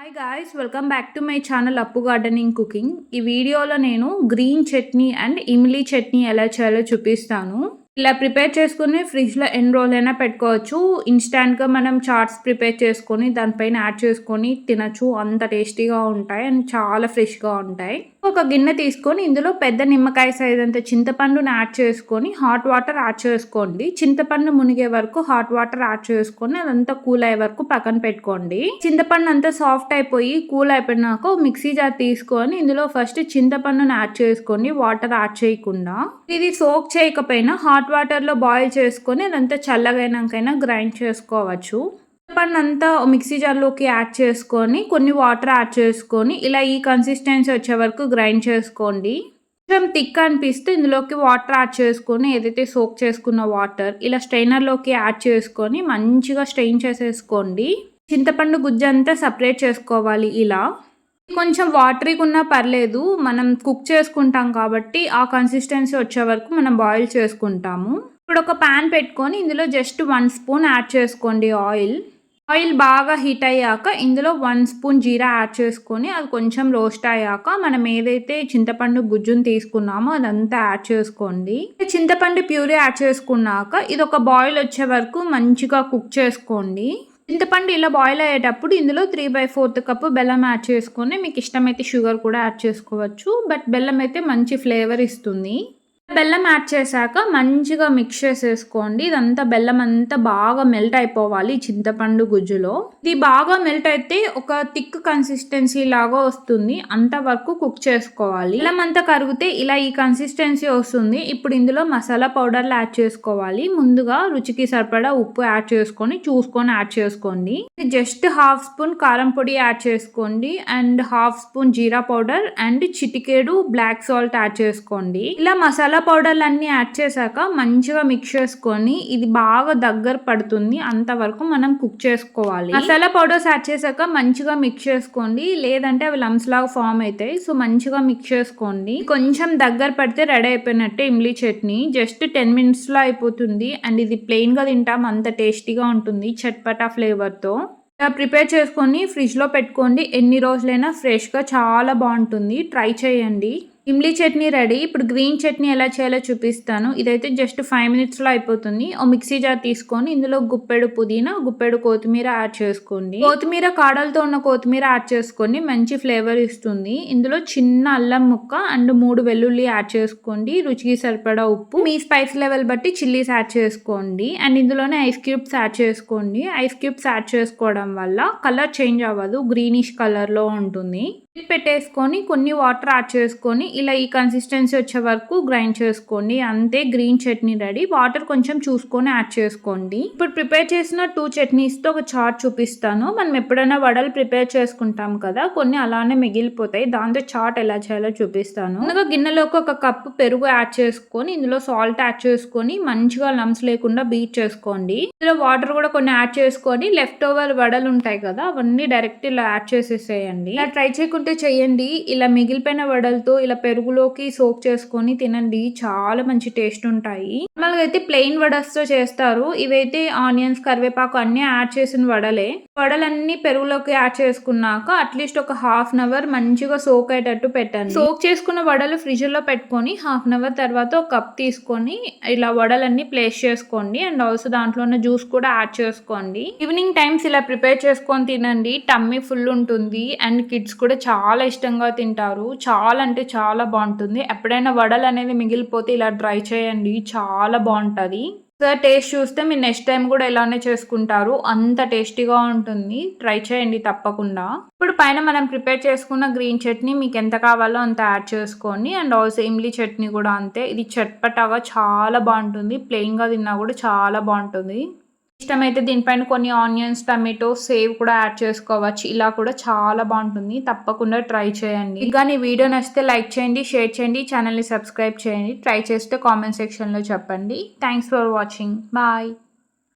Hi guys, welcome back to my channel అప్పు gardening cooking. ఈ వీడియోలో నేను గ్రీన్ చట్నీ అండ్ ఇమ్లీ చట్నీ ఎలా చేయాలో చూపిస్తాను. ఇలా ప్రిపేర్ చేసుకుని ఫ్రిడ్జ్లో ఎన్ని రోజులైనా పెట్టుకోవచ్చు. ఇన్స్టాంట్గా మనం చాట్స్ ప్రిపేర్ చేసుకొని దానిపైన యాడ్ చేసుకొని తినచ్చు. అంత టేస్టీగా ఉంటాయి అండ్ చాలా ఫ్రెష్గా ఉంటాయి. ఒక గిన్నె తీసుకొని ఇందులో పెద్ద నిమ్మకాయ సైజ్ అంత చింతపండుని యాడ్ చేసుకొని హాట్ వాటర్ యాడ్ చేసుకోండి. చింతపండు మునిగే వరకు హాట్ వాటర్ యాడ్ చేసుకొని అదంతా కూల్ అయ్యే వరకు పక్కన పెట్టుకోండి. చింతపండు అంతా సాఫ్ట్ అయిపోయి కూల్ అయిపోయినాక మిక్సీ జార్ తీసుకొని ఇందులో ఫస్ట్ చింతపండుని యాడ్ చేసుకొని వాటర్ యాడ్ చేయకుండా, ఇది సోక్ చేయకపోయినా హాట్ వాటర్లో బాయిల్ చేసుకొని అదంతా చల్లగైనాకైనా గ్రైండ్ చేసుకోవచ్చు. చింతపండు అంతా మిక్సీ జార్లోకి యాడ్ చేసుకొని కొన్ని వాటర్ యాడ్ చేసుకొని ఇలా ఈ కన్సిస్టెన్సీ వచ్చే వరకు గ్రైండ్ చేసుకోండి. కొంచెం థిక్ అనిపిస్తే ఇందులోకి వాటర్ యాడ్ చేసుకొని ఏదైతే సోక్ చేసుకున్న వాటర్ ఇలా స్ట్రైనర్లోకి యాడ్ చేసుకొని మంచిగా స్ట్రెయిన్ చేసేసుకోండి. చింతపండు గుజ్జంతా సపరేట్ చేసుకోవాలి. ఇలా కొంచెం వాటరీగా ఉన్నా పర్లేదు, మనం కుక్ చేసుకుంటాం కాబట్టి ఆ కన్సిస్టెన్సీ వచ్చే వరకు మనం బాయిల్ చేసుకుంటాము. ఇప్పుడు ఒక ప్యాన్ పెట్టుకొని ఇందులో జస్ట్ 1 స్పూన్ యాడ్ చేసుకోండి ఆయిల్ బాగా హీట్ అయ్యాక ఇందులో 1 స్పూన్ జీరా యాడ్ చేసుకొని అది కొంచెం రోస్ట్ అయ్యాక మనం ఏదైతే చింతపండు గుజ్జును తీసుకున్నామో అదంతా యాడ్ చేసుకోండి. చింతపండు ప్యూరీ యాడ్ చేసుకున్నాక ఇది ఒక బాయిల్ వచ్చే వరకు మంచిగా కుక్ చేసుకోండి. చింతపండు ఇలా బాయిల్ అయ్యేటప్పుడు ఇందులో 3/4 కప్పు బెల్లం యాడ్ చేసుకొని మీకు ఇష్టమైతే షుగర్ కూడా యాడ్ చేసుకోవచ్చు. బట్ బెల్లం అయితే మంచి ఫ్లేవర్ ఇస్తుంది. బెల్లం యాడ్ చేశాక మంచిగా మిక్స్ చేసేసుకోండి. ఇదంతా బెల్లం అంతా బాగా మెల్ట్ అయిపోవాలి చింతపండు గుజ్జులో. ఇది బాగా మెల్ట్ అయితే ఒక థిక్ కన్సిస్టెన్సీ లాగా వస్తుంది. అంతవరకు కుక్ చేసుకోవాలి. బెల్లం అంతా కరిగితే ఇలా ఈ కన్సిస్టెన్సీ వస్తుంది. ఇప్పుడు ఇందులో మసాలా పౌడర్లు యాడ్ చేసుకోవాలి. ముందుగా రుచికి సరిపడా ఉప్పు యాడ్ చేసుకొని చూసుకొని యాడ్ చేసుకోండి. జస్ట్ 1/2 స్పూన్ కారం పొడి యాడ్ చేసుకోండి అండ్ 1/2 స్పూన్ జీరా పౌడర్ అండ్ చిటికేడు బ్లాక్ సాల్ట్ యాడ్ చేసుకోండి. ఇలా మసాలా పౌడర్లు అన్ని యాడ్ చేశాక మంచిగా మిక్స్ చేసుకొని ఇది బాగా దగ్గర పడుతుంది. అంతవరకు మనం కుక్ చేసుకోవాలి. మసాలా పౌడర్స్ యాడ్ చేశాక మంచిగా మిక్స్ చేసుకోండి, లేదంటే అవి లమ్స్ లాగా ఫామ్ అవుతాయి. సో మంచిగా మిక్స్ చేసుకోండి. కొంచెం దగ్గర పడితే రెడీ అయిపోయినట్టే ఇమ్లీ చట్నీ. జస్ట్ 10 మినిట్స్లో అయిపోతుంది అండ్ ఇది ప్లెయిన్గా తింటాం, అంత టేస్టీగా ఉంటుంది చట్పటా ఫ్లేవర్తో. ఇలా ప్రిపేర్ చేసుకొని ఫ్రిడ్జ్లో పెట్టుకోండి. ఎన్ని రోజులైనా ఫ్రెష్గా చాలా బాగుంటుంది. ట్రై చేయండి. ఇమ్లీ చట్నీ రెడీ. ఇప్పుడు గ్రీన్ చట్నీ ఎలా చేయాలో చూపిస్తాను. ఇదైతే జస్ట్ 5 మినిట్స్లో అయిపోతుంది. ఓ మిక్సీ జార్ తీసుకొని ఇందులో గుప్పెడు పుదీనా, గుప్పెడు కొత్తిమీర యాడ్ చేసుకోండి. కొత్తిమీర కాడలతో ఉన్న కొత్తిమీర యాడ్ చేసుకొని మంచి ఫ్లేవర్ ఇస్తుంది. ఇందులో చిన్న అల్లం ముక్క అండ్ 3 వెల్లుల్లి యాడ్ చేసుకోండి. రుచికి సరిపడా ఉప్పు, మీ స్పైస్ లెవెల్ బట్టి చిల్లీస్ యాడ్ చేసుకోండి అండ్ ఇందులోనే ఐస్ క్యూబ్స్ యాడ్ చేసుకోండి. ఐస్ క్యూబ్స్ యాడ్ చేసుకోవడం వల్ల కలర్ చేంజ్ అవ్వదు, గ్రీనిష్ కలర్లో ఉంటుంది. పెట్టేసుకొని కొన్ని వాటర్ యాడ్ చేసుకొని ఇలా ఈ కన్సిస్టెన్సీ వచ్చే వరకు గ్రైండ్ చేసుకోండి. అంతే, గ్రీన్ చట్నీ రెడీ. వాటర్ కొంచెం చూసుకొని యాడ్ చేసుకోండి. ఇప్పుడు ప్రిపేర్ చేసిన 2 చట్నీస్తో ఒక చాట్ చూపిస్తాను. మనం ఎప్పుడైనా వడలు ప్రిపేర్ చేసుకుంటాం కదా, కొన్ని అలానే మిగిలిపోతాయి. దాంతో చాట్ ఎలా చేయాలో చూపిస్తాను. ముందుగా గిన్నెలోకి 1 కప్పు పెరుగు యాడ్ చేసుకొని ఇందులో సాల్ట్ యాడ్ చేసుకొని మంచిగా లమ్స్ లేకుండా బీట్ చేసుకోండి. ఇందులో వాటర్ కూడా కొన్ని యాడ్ చేసుకొని లెఫ్ట్ ఓవర్ వడలు ఉంటాయి కదా, అవన్నీ డైరెక్ట్ ఇలా యాడ్ చేసేసేయండి. ఇలా ట్రై చేయకుంటే చేయండి. ఇలా మిగిలిపోయిన వడలతో ఇలా పెరుగులోకి సోక్ చేసుకొని తినండి, చాలా మంచి టేస్ట్ ఉంటాయి. నార్మల్గా అయితే ప్లెయిన్ వడస్తో చేస్తారు. ఇవైతే ఆనియన్స్, కరివేపాకు అన్ని యాడ్ చేసిన వడలే. వడలన్నీ పెరుగులోకి యాడ్ చేసుకున్నాక అట్లీస్ట్ ఒక 1/2 అవర్ మంచిగా సోక్ అయ్యేటట్టు పెట్టండి. సోక్ చేసుకున్న వడలు ఫ్రిడ్జ్ లో పెట్టుకొని 1/2 అవర్ తర్వాత ఒక కప్ తీసుకొని ఇలా వడలన్నీ ప్లేస్ చేసుకోండి అండ్ ఆల్సో దాంట్లో ఉన్న జ్యూస్ కూడా యాడ్ చేసుకోండి. ఈవినింగ్ టైమ్స్ ఇలా ప్రిపేర్ చేసుకొని తినండి, టమ్మీ ఫుల్ ఉంటుంది అండ్ కిడ్స్ కూడా చాలా ఇష్టంగా తింటారు. చాలా అంటే చాలా బాగుంటుంది. ఎప్పుడైనా వడలు అనేది మిగిలిపోతే ఇలా ట్రై చేయండి, చాలా బాగుంటుంది. సార్ టేస్ట్ చూస్తే మీరు నెక్స్ట్ టైం కూడా ఇలానే చేసుకుంటారు, అంత టేస్టీగా ఉంటుంది. ట్రై చేయండి తప్పకుండా. ఇప్పుడు పైన మనం ప్రిపేర్ చేసుకున్న గ్రీన్ చట్నీ మీకు ఎంత కావాలో అంత యాడ్ చేసుకోండి అండ్ ఆల్సో ఇమ్లీ చట్నీ కూడా అంతే. ఇది చట్పటాగా చాలా బాగుంటుంది, ప్లెయిన్గా తిన్నా కూడా చాలా బాగుంటుంది. ఇష్టమైతే దీనిపైన కొన్ని ఆనియన్స్, టమాటో, సేవ్ కూడా యాడ్ చేసుకోవచ్చు. ఇలా కూడా చాలా బాగుంటుంది. తప్పకుండా ట్రై చేయండి. కానీ వీడియో నచ్చితే లైక్ చేయండి, షేర్ చేయండి, ఛానల్ని సబ్స్క్రైబ్ చేయండి. ట్రై చేస్తే కామెంట్ సెక్షన్లో చెప్పండి. Thanks for watching. బాయ్.